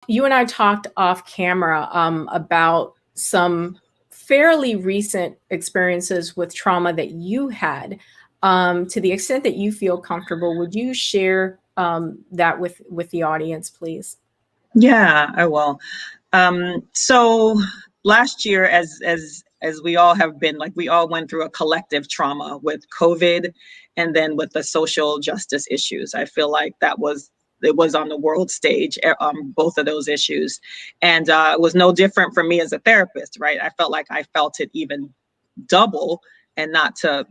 You and I talked off camera about some fairly recent experiences with trauma that you had. To the extent that you feel comfortable, would you share that with the audience, please? Yeah, I will. So last year, as we all have been, like we all went through a collective trauma with COVID, and then with the social justice issues. I feel like it was on the world stage, both of those issues, and it was no different for me as a therapist, right? I felt like I felt it even double, and not to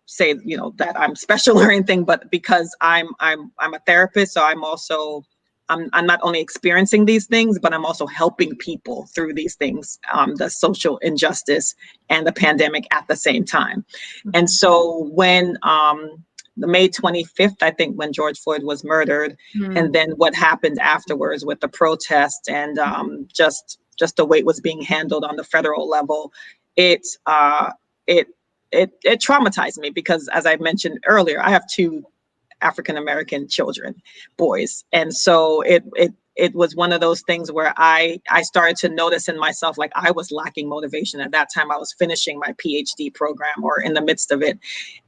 say that I'm special or anything, but because I'm a therapist, so I'm not only experiencing these things, but I'm also helping people through these things, the social injustice and the pandemic at the same time. And so when the May 25th, I think, when George Floyd was murdered, and then what happened afterwards with the protest, and just the way it was being handled on the federal level, it it it traumatized me, because, as I mentioned earlier, I have two African American children, boys, and so it was one of those things where I started to notice in myself, like, I was lacking motivation at that time. I was finishing my PhD program, or in the midst of it,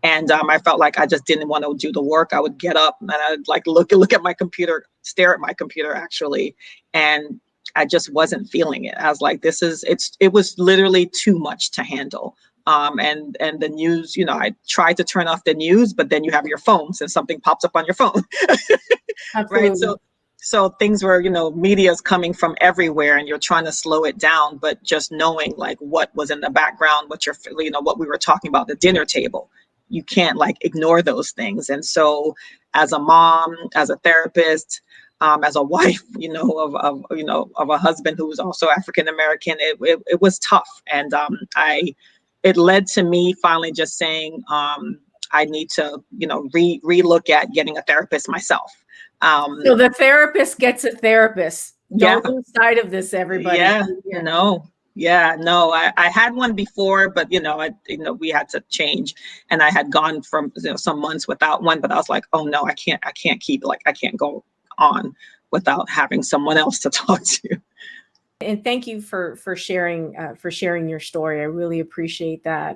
and I felt like I just didn't want to do the work. I would get up and I'd like look at my computer, stare at my computer actually, and I just wasn't feeling it. I was like, it was literally too much to handle. And the news, I tried to turn off the news, but then you have your phone, so something pops up on your phone. Right. Absolutely. So things were, media's coming from everywhere, and you're trying to slow it down, but just knowing like what was in the background, what we were talking about, the dinner table, you can't like ignore those things. And so as a mom, as a therapist, as a wife, of a husband who was also African American, it was tough. And it led to me finally just saying, I need to, relook at getting a therapist myself. So the therapist gets a therapist. Yeah, Don't lose sight of this, everybody. yeah, no, yeah, no. I had one before, but we had to change, and I had gone from some months without one, but I was like, oh no, I can't keep, like, I can't go on without having someone else to talk to. And thank you for sharing your story. I really appreciate that.